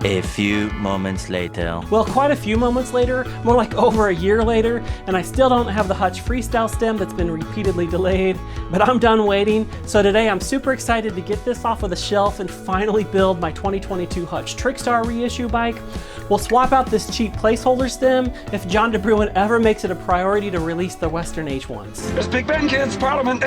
A few moments later. Well, quite a few moments later, more like over a year later, and I still don't have the Hutch Freestyle Stem that's been repeatedly delayed, but I'm done waiting. So today I'm super excited to get this off of the shelf and finally build my 2022 Hutch Trick Star Reissue bike. We'll swap out this cheap placeholder stem if John DeBruin ever makes it a priority to release the Western H1s. There's Big Ben, kids, Parliament.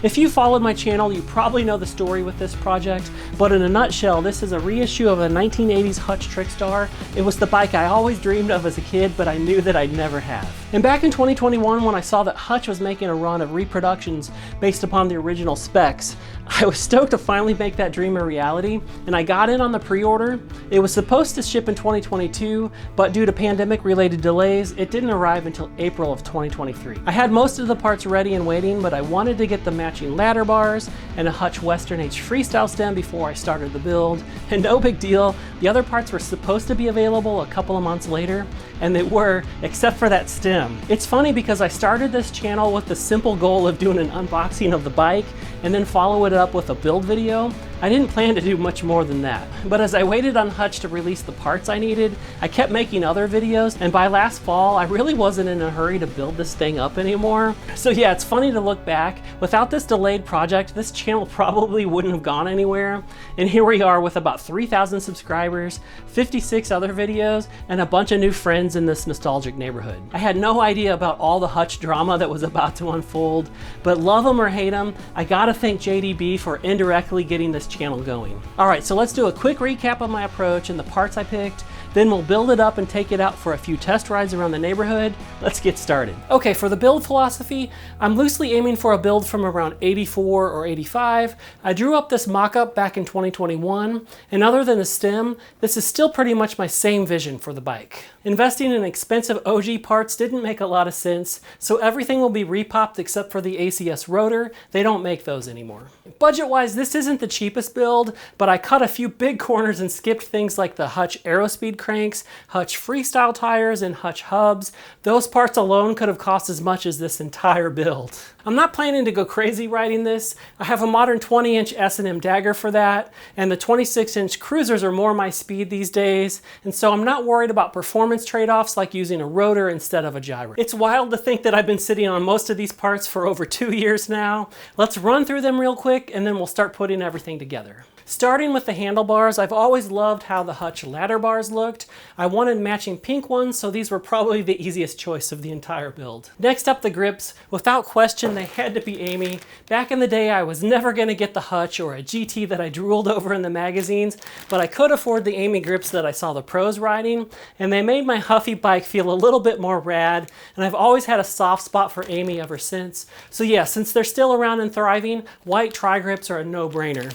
If you followed my channel, you probably know the story with this project, but in a nutshell, this is a reissue of a 1980s Hutch Trick Star. It was the bike I always dreamed of as a kid, but I knew that I'd never have. And back in 2021, when I saw that Hutch was making a run of reproductions based upon the original specs, I was stoked to finally make that dream a reality, and I got in on the pre-order. It was supposed to ship in 2022, but due to pandemic-related delays, it didn't arrive until April of 2023. I had most of the parts ready and waiting, but I wanted to get the matching ladder bars and a Hutch Western H Freestyle Stem before I started the build, and no big deal, the other parts were supposed to be available a couple of months later, and they were, except for that stem. It's funny because I started this channel with the simple goal of doing an unboxing of the bike and then follow it up with a build video. I didn't plan to do much more than that. But as I waited on Hutch to release the parts I needed, I kept making other videos, and by last fall, I really wasn't in a hurry to build this thing up anymore. So yeah, it's funny to look back. Without this delayed project, this channel probably wouldn't have gone anywhere. And here we are with about 3,000 subscribers, 56 other videos, and a bunch of new friends in this nostalgic neighborhood. I had no idea about all the Hutch drama that was about to unfold, but love them or hate them, I gotta thank JDB for indirectly getting this channel going. All right, so let's do a quick recap of my approach and the parts I picked. Then we'll build it up and take it out for a few test rides around the neighborhood. Let's get started. Okay, for the build philosophy, I'm loosely aiming for a build from around 84 or 85. I drew up this mock-up back in 2021, and other than the stem, this is still pretty much my same vision for the bike. Investing in expensive OG parts didn't make a lot of sense, so everything will be repopped except for the ACS Rotor. They don't make those anymore. Budget-wise, this isn't the cheapest build, but I cut a few big corners and skipped things like the Hutch Aerospeed cranks, Hutch Freestyle tires, and Hutch hubs. Those parts alone could have cost as much as this entire build. I'm not planning to go crazy riding this. I have a modern 20-inch S&M Dagger for that, and the 26-inch cruisers are more my speed these days, and so I'm not worried about performance trade-offs like using a rotor instead of a gyro. It's wild to think that I've been sitting on most of these parts for over 2 years now. Let's run through them real quick, and then we'll start putting everything together. Starting with the handlebars, I've always loved how the Hutch ladder bars looked. I wanted matching pink ones, so these were probably the easiest choice of the entire build. Next up, the grips. Without question, they had to be Amy. Back in the day, I was never going to get the Hutch or a GT that I drooled over in the magazines, but I could afford the Amy grips that I saw the pros riding, and they made my Huffy bike feel a little bit more rad, and I've always had a soft spot for Amy ever since. So yeah, since they're still around and thriving, white tri-grips are a no-brainer.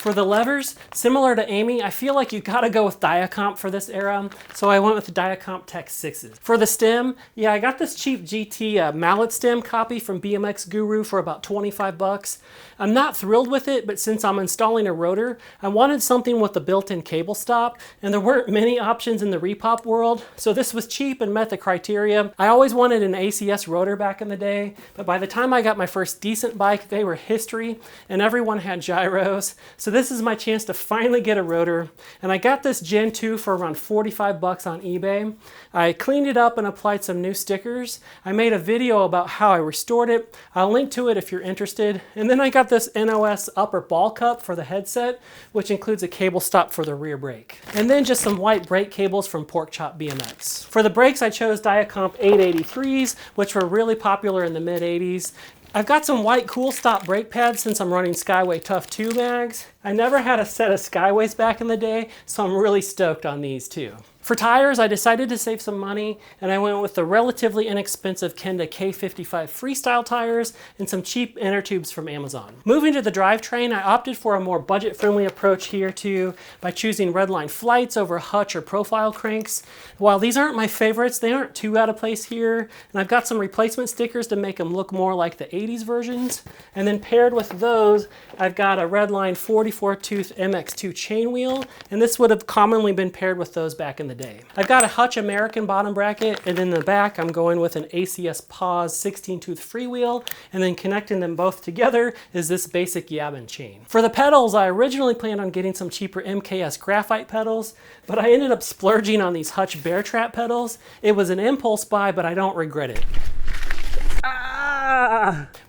For the levers, similar to Amy, I feel like you gotta go with Dia-Compe for this era, so I went with the Dia-Compe Tech 6s. For the stem, yeah, I got this cheap GT Mallet stem copy from BMX Guru for about 25 bucks. I'm not thrilled with it, but since I'm installing a rotor, I wanted something with a built-in cable stop, and there weren't many options in the repop world, so this was cheap and met the criteria. I always wanted an ACS rotor back in the day, but by the time I got my first decent bike, they were history, and everyone had gyros, so this is my chance to finally get a rotor, and I got this Gen 2 for around 45 bucks on eBay. I cleaned it up and applied some new stickers. I made a video about how I restored it. I'll link to it if you're interested. And then I got this NOS upper ball cup for the headset, which includes a cable stop for the rear brake. And then just some white brake cables from Pork Chop BMX. For the brakes, I chose Dia-Compe 883s, which were really popular in the mid-80s. I've got some white Kool stop brake pads since I'm running Skyway Tuff 2 mags. I never had a set of Skyways back in the day, so I'm really stoked on these too. For tires, I decided to save some money, and I went with the relatively inexpensive Kenda K55 Freestyle tires and some cheap inner tubes from Amazon. Moving to the drivetrain, I opted for a more budget-friendly approach here too by choosing Redline flights over Hutch or profile cranks. While these aren't my favorites, they aren't too out of place here, and I've got some replacement stickers to make them look more like the 80s versions. And then paired with those, I've got a Redline 44-tooth MX2 chain wheel, and this would have commonly been paired with those back in the the day. I've got a Hutch American bottom bracket, and in the back I'm going with an ACS Paws 16-tooth freewheel, and then connecting them both together is this basic yabbin chain. For the pedals, I originally planned on getting some cheaper MKS graphite pedals, but I ended up splurging on these Hutch Bear Trap pedals. It was an impulse buy, but I don't regret it.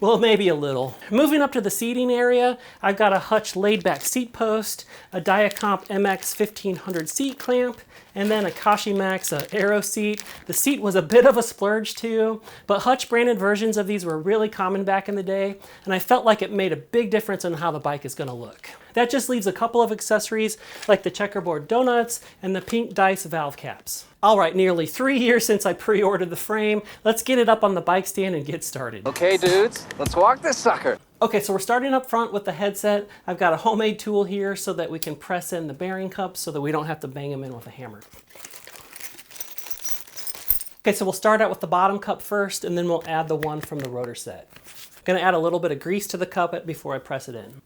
Well, maybe a little. Moving up to the seating area, I've got a Hutch laid-back seat post, a Dia-Compe MX 1500 seat clamp, and then a Kashimax Aero seat. The seat was a bit of a splurge too, but Hutch branded versions of these were really common back in the day, and I felt like it made a big difference in how the bike is going to look. That just leaves a couple of accessories like the checkerboard donuts and the pink dice valve caps. All right, nearly 3 years since I pre-ordered the frame. Let's get it up on the bike stand and get started. Okay, dudes, let's walk this sucker. Okay, so we're starting up front with the headset. I've got a homemade tool here so that we can press in the bearing cups so that we don't have to bang them in with a hammer. Okay, so we'll start out with the bottom cup first, and then we'll add the one from the rotor set. I'm gonna add a little bit of grease to the cup before I press it in.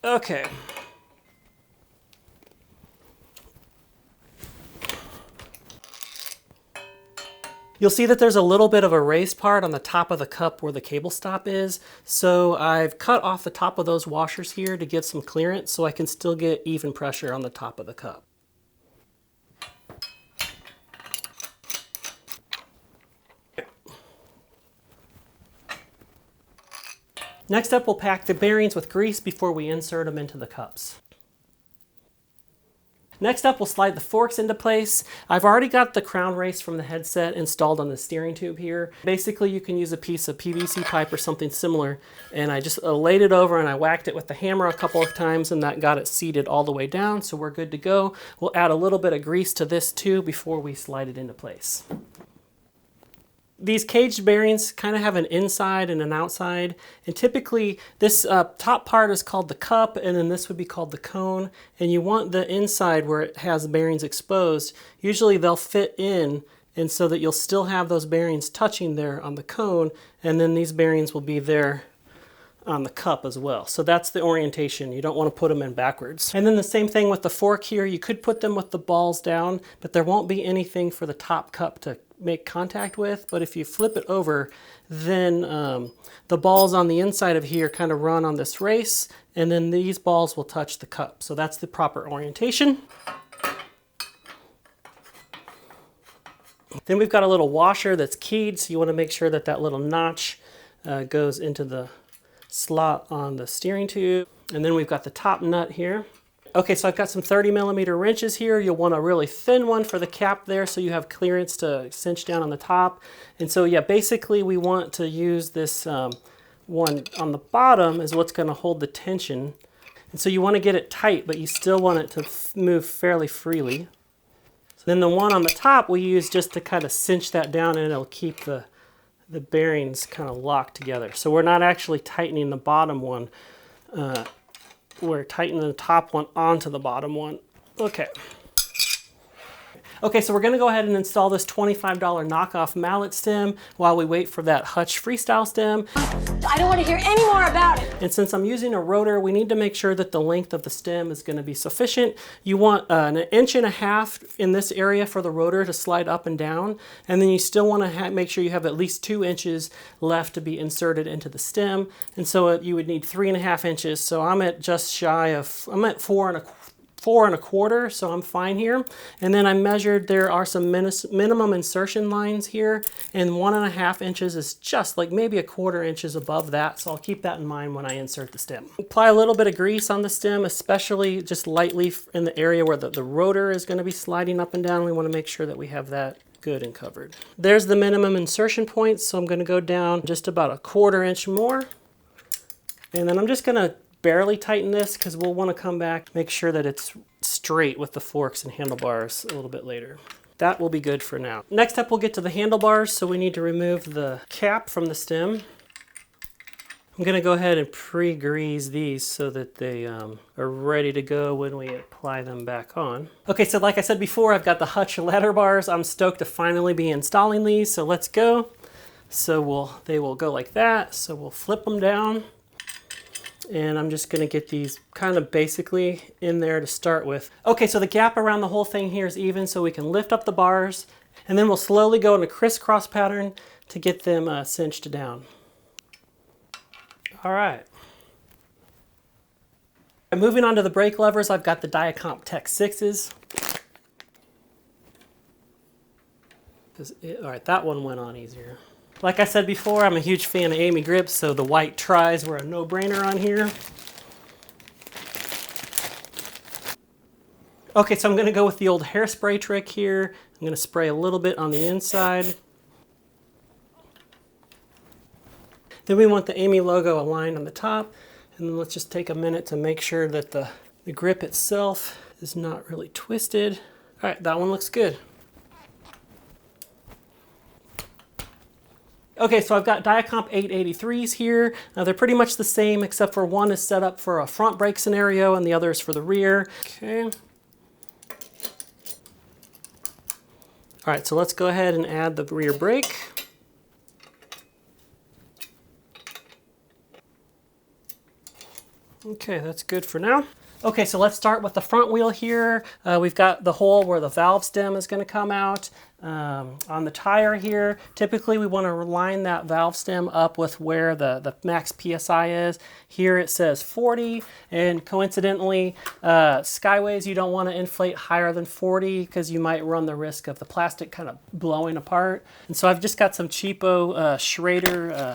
Okay. You'll see that there's a little bit of a raised part on the top of the cup where the cable stop is. So I've cut off the top of those washers here to give some clearance so I can still get even pressure on the top of the cup. Next up, we'll pack the bearings with grease before we insert them into the cups. Next up, we'll slide the forks into place. I've already got the crown race from the headset installed on the steering tube here. Basically, you can use a piece of PVC pipe or something similar, and I just laid it over and I whacked it with the hammer a couple of times, and that got it seated all the way down, so we're good to go. We'll add a little bit of grease to this too before we slide it into place. These caged bearings kind of have an inside and an outside, and typically this top part is called the cup, and then this would be called the cone, and you want the inside where it has the bearings exposed. Usually they'll fit in, and so that you'll still have those bearings touching there on the cone, and then these bearings will be there on the cup as well. So that's the orientation. You don't want to put them in backwards. And then the same thing with the fork here. You could put them with the balls down, but there won't be anything for the top cup to make contact with. But if you flip it over, then the balls on the inside of here kind of run on this race, and then these balls will touch the cup. So that's the proper orientation. Then we've got a little washer that's keyed, so you want to make sure that that little notch goes into the slot on the steering tube. And then we've got the top nut here. Okay, so I've got some 30mm wrenches here. You'll want a really thin one for the cap there so you have clearance to cinch down on the top. And so yeah, basically we want to use this one on the bottom is what's going to hold the tension. And so you want to get it tight, but you still want it to move fairly freely. So then the one on the top we use just to kind of cinch that down, and it'll keep the bearings kind of locked together. So we're not actually tightening the bottom one. We're tightening the top one onto the bottom one. Okay. Okay, so we're gonna go ahead and install this $25 knockoff mallet stem while we wait for that Hutch Freestyle Stem. I don't want to hear any more about it. And since I'm using a rotor, we need to make sure that the length of the stem is gonna be sufficient. You want an 1.5 inches in this area for the rotor to slide up and down, and then you still wanna make sure you have at least 2 inches left to be inserted into the stem. And so you would need 3.5 inches. So I'm at just shy of, I'm at 4.25, so I'm fine here. And then I measured, there are some minimum insertion lines here, and 1.5 inches is just like maybe 1/4 inches above that, so I'll keep that in mind when I insert the stem. Apply a little bit of grease on the stem, especially just lightly in the area where the rotor is going to be sliding up and down. We want to make sure that we have that good and covered. There's the minimum insertion point, so I'm going to go down just about 1/4 inch more, and then I'm just going to barely tighten this because we'll want to come back, make sure that it's straight with the forks and handlebars a little bit later. That will be good for now. Next up, we'll get to the handlebars, so we need to remove the cap from the stem. I'm going to go ahead and pre-grease these so that they are ready to go when we apply them back on. Okay, so like I said before, I've got the Hutch ladder bars. I'm stoked to finally be installing these, so let's go. So they will go like that, so we'll flip them down. And I'm just gonna get these kind of basically in there to start with. Okay, so the gap around the whole thing here is even, so we can lift up the bars, and then we'll slowly go in a crisscross pattern to get them cinched down. All right. Moving on to the brake levers, I've got the Dia-Compe Tech 6s. All right, that one went on easier. Like I said before, I'm a huge fan of Amy grips, so the white tries were a no-brainer on here. Okay, so I'm gonna go with the old hairspray trick here. I'm gonna spray a little bit on the inside. Then we want the Amy logo aligned on the top. And then let's just take a minute to make sure that the grip itself is not really twisted. All right, that one looks good. Okay, so I've got Dia-Compe 883s here. Now they're pretty much the same, except for one is set up for a front brake scenario and the other is for the rear. Okay. All right, so let's go ahead and add the rear brake. Okay, that's good for now. Okay, so let's start with the front wheel here. We've got the hole where the valve stem is gonna come out. On the tire here, typically we wanna line that valve stem up with where the max PSI is. Here it says 40, and coincidentally, Skyways you don't wanna inflate higher than 40 because you might run the risk of the plastic kind of blowing apart. And so I've just got some cheapo Schrader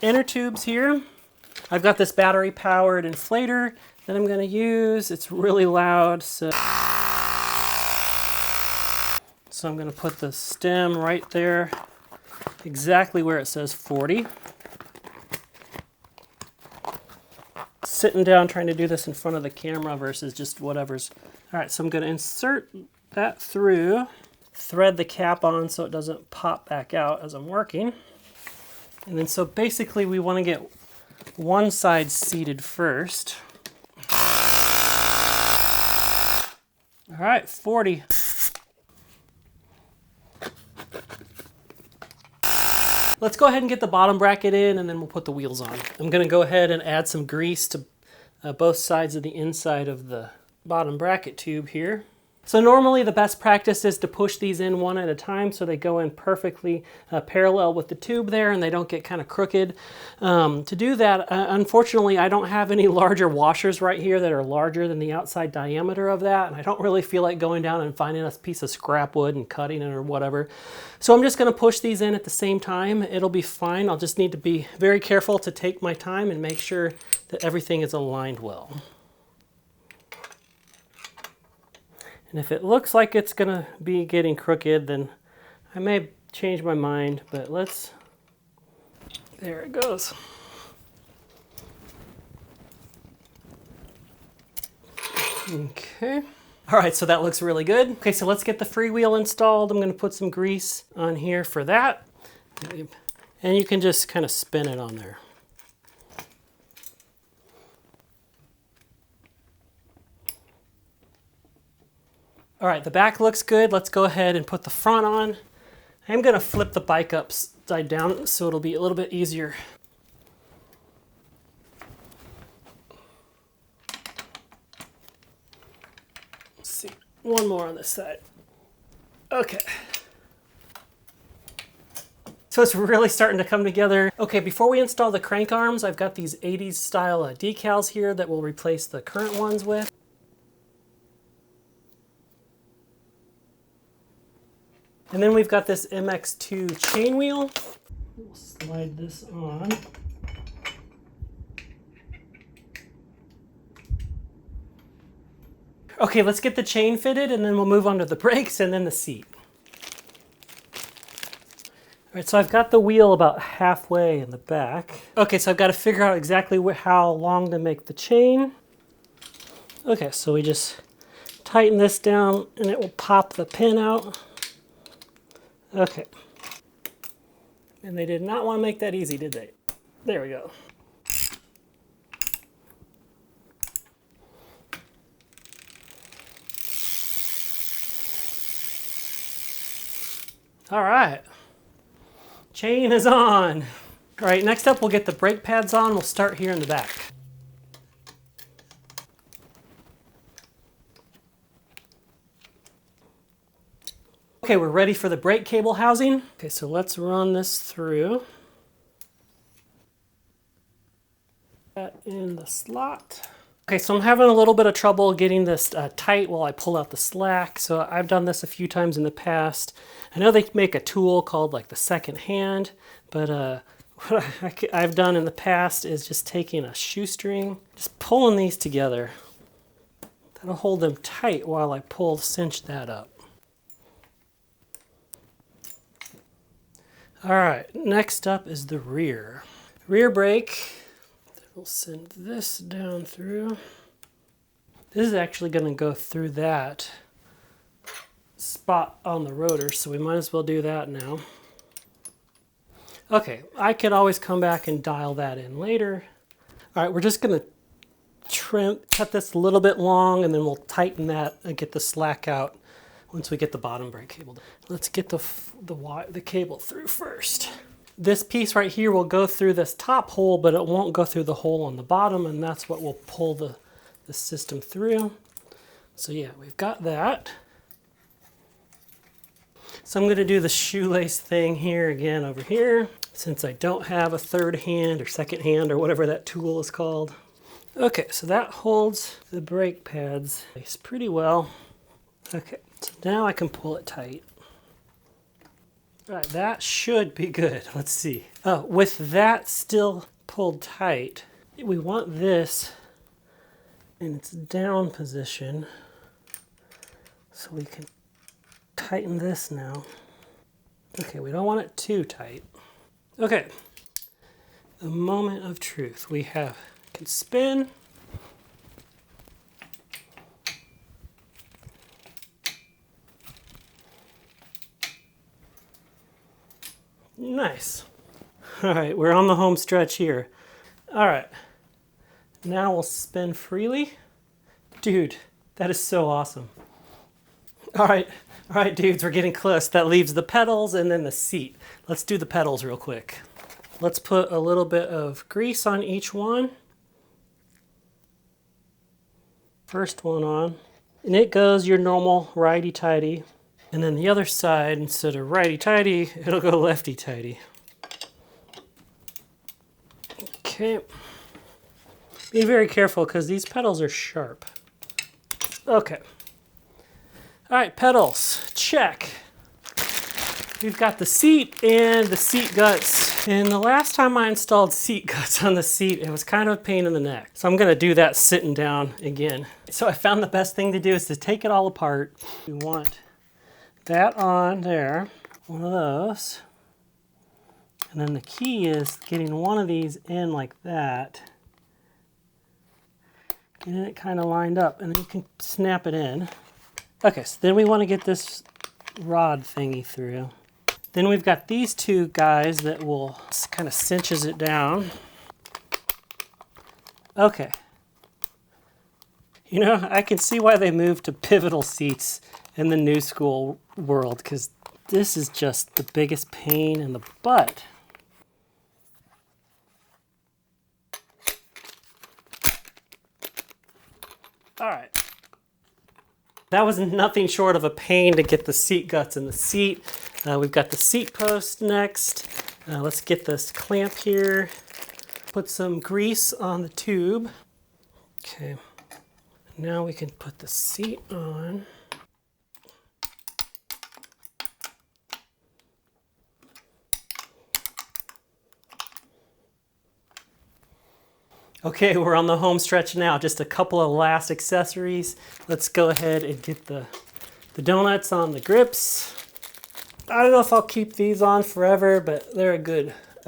inner tubes here. I've got this battery powered inflator that I'm gonna use. It's really loud, so I'm gonna put the stem right there, exactly where it says 40. Sitting down trying to do this in front of the camera versus just whatever's. All right, so I'm gonna insert that through, thread the cap on so it doesn't pop back out as I'm working. And then so basically we wanna get one side seated first. All right, 40. Let's go ahead and get the bottom bracket in and then we'll put the wheels on. I'm gonna go ahead and add some grease to both sides of the inside of the bottom bracket tube here. So normally the best practice is to push these in one at a time so they go in perfectly parallel with the tube there and they don't get kind of crooked. To do that, unfortunately, I don't have any larger washers right here that are larger than the outside diameter of that, and I don't really feel like going down and finding a piece of scrap wood and cutting it or whatever. So I'm just gonna push these in at the same time. It'll be fine. I'll just need to be very careful to take my time and make sure that everything is aligned well. And if it looks like it's gonna be getting crooked, then I may change my mind, but let's, there it goes. Okay. All right, so that looks really good. Okay, so let's get the Freewheel installed. I'm gonna put some grease on here for that. And you can just kind of spin it on there. All right, the back looks good. Let's go ahead and put the front on. I'm gonna flip the bike upside down so it'll be a little bit easier. Let's see, one more on this side. Okay. So it's really starting to come together. Okay, before we install the crank arms, I've got these 80s style decals here that we'll replace the current ones with. And then we've got this MX2 chain wheel. We'll slide this on. Okay, let's get the chain fitted and then we'll move on to the brakes and then the seat. All right, so I've got the wheel about halfway in the back. Okay, so I've got to figure out exactly how long to make the chain. Okay, so we just tighten this down and it will pop the pin out. Okay. And they did not want to make that easy, did they? There we go. All right. Chain is on. All right, next up we'll get the brake pads on. We'll start here in the back. Okay, we're ready for the brake cable housing. Okay, so let's run this through. That in the slot. Okay, so I'm having a little bit of trouble getting this tight while I pull out the slack. So I've done this a few times in the past. I know they make a tool called like the second hand, but what I've done in the past is just taking a shoestring, just pulling these together. That'll hold them tight while I cinch that up. All right, next up is the rear. Rear brake, we'll send this down through. This is actually gonna go through that spot on the rotor, so we might as well do that now. Okay, I could always come back and dial that in later. All right, we're just gonna cut this a little bit long, and then we'll tighten that and get the slack out once we get the bottom brake cable. Let's get the cable through first. This piece right here will go through this top hole, but it won't go through the hole on the bottom, and that's what will pull the system through. So yeah, we've got that. So I'm gonna do the shoelace thing here again over here, since I don't have a third hand or second hand or whatever that tool is called. Okay, so that holds the brake pads pretty well. Okay, so now I can pull it tight. All right, that should be good. Let's see. Oh, with that still pulled tight, we want this in its down position, so we can tighten this now. Okay, we don't want it too tight. Okay, the moment of truth. We can spin. Nice. All right, we're on the home stretch here. All right, now we'll spin freely. Dude, that is so awesome. All right, dudes, we're getting close. That leaves the pedals and then the seat. Let's do the pedals real quick. Let's put a little bit of grease on each one. First one on, and it goes your normal righty-tighty. And then the other side, instead of righty-tighty, it'll go lefty-tighty. Okay. Be very careful because these pedals are sharp. Okay. All right, pedals, check. We've got the seat and the seat guts. And the last time I installed seat guts on the seat, it was kind of a pain in the neck. So I'm gonna do that sitting down again. So I found the best thing to do is to take it all apart. We want that on there, one of those. And then the key is getting one of these in like that. Getting it kind of lined up, and then you can snap it in. Okay, so then we want to get this rod thingy through. Then we've got these two guys that will kind of cinches it down. Okay. You know, I can see why they moved to pivotal seats in the new school world, because this is just the biggest pain in the butt. All right. That was nothing short of a pain to get the seat guts in the seat. We've got the seat post next. Let's get this clamp here. Put some grease on the tube. Okay. Now we can put the seat on. Okay, we're on the home stretch now. Just a couple of last accessories. Let's go ahead and get the donuts on the grips. I don't know if I'll keep these on forever, but they're a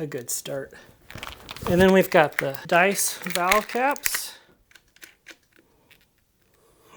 good start. And then we've got the dice valve caps.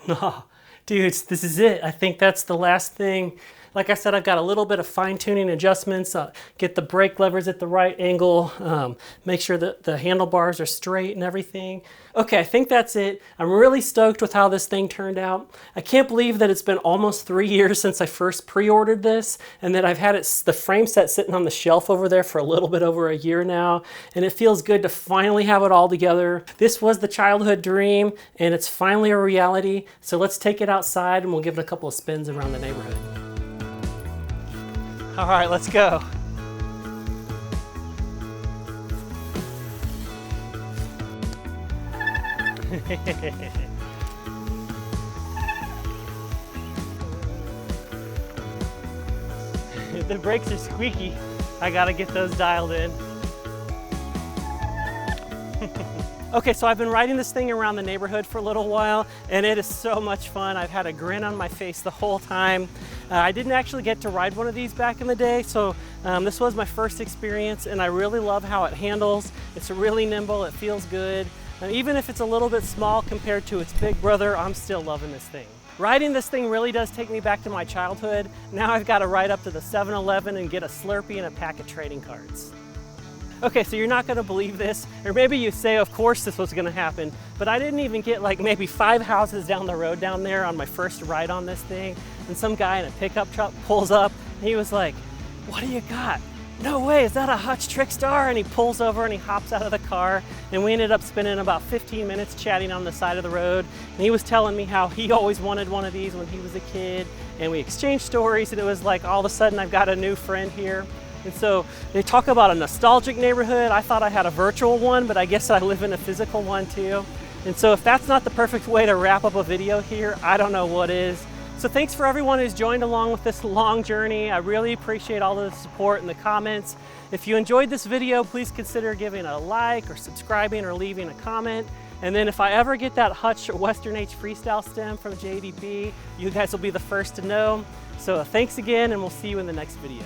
Oh, dudes, this is it. I think that's the last thing. Like I said, I've got a little bit of fine-tuning adjustments, get the brake levers at the right angle, make sure that the handlebars are straight and everything. Okay, I think that's it. I'm really stoked with how this thing turned out. I can't believe that it's been almost 3 years since I first pre-ordered this, and that I've had the frame set sitting on the shelf over there for a little bit over a year now, and it feels good to finally have it all together. This was the childhood dream, and it's finally a reality, so let's take it outside and we'll give it a couple of spins around the neighborhood. All right, let's go. The brakes are squeaky. I gotta get those dialed in. Okay, so I've been riding this thing around the neighborhood for a little while, and it is so much fun. I've had a grin on my face the whole time. I didn't actually get to ride one of these back in the day, so this was my first experience, and I really love how it handles. It's really nimble, it feels good. And even if it's a little bit small compared to its big brother, I'm still loving this thing. Riding this thing really does take me back to my childhood. Now I've got to ride up to the 7-Eleven and get a Slurpee and a pack of trading cards. Okay, so you're not gonna believe this, or maybe you say, of course this was gonna happen, but I didn't even get like maybe 5 houses down the road down there on my first ride on this thing, and some guy in a pickup truck pulls up, and he was like, "What do you got?" "No way, is that a Hutch Trick Star?" And he pulls over and he hops out of the car, and we ended up spending about 15 minutes chatting on the side of the road, and he was telling me how he always wanted one of these when he was a kid, and we exchanged stories, and it was like all of a sudden I've got a new friend here. And so they talk about a nostalgic neighborhood. I thought I had a virtual one, but I guess I live in a physical one too. And so if that's not the perfect way to wrap up a video here, I don't know what is. So thanks for everyone who's joined along with this long journey. I really appreciate all the support and the comments. If you enjoyed this video, please consider giving a like or subscribing or leaving a comment. And then if I ever get that Hutch Western H Freestyle Stem from JDP, you guys will be the first to know. So thanks again, and we'll see you in the next video.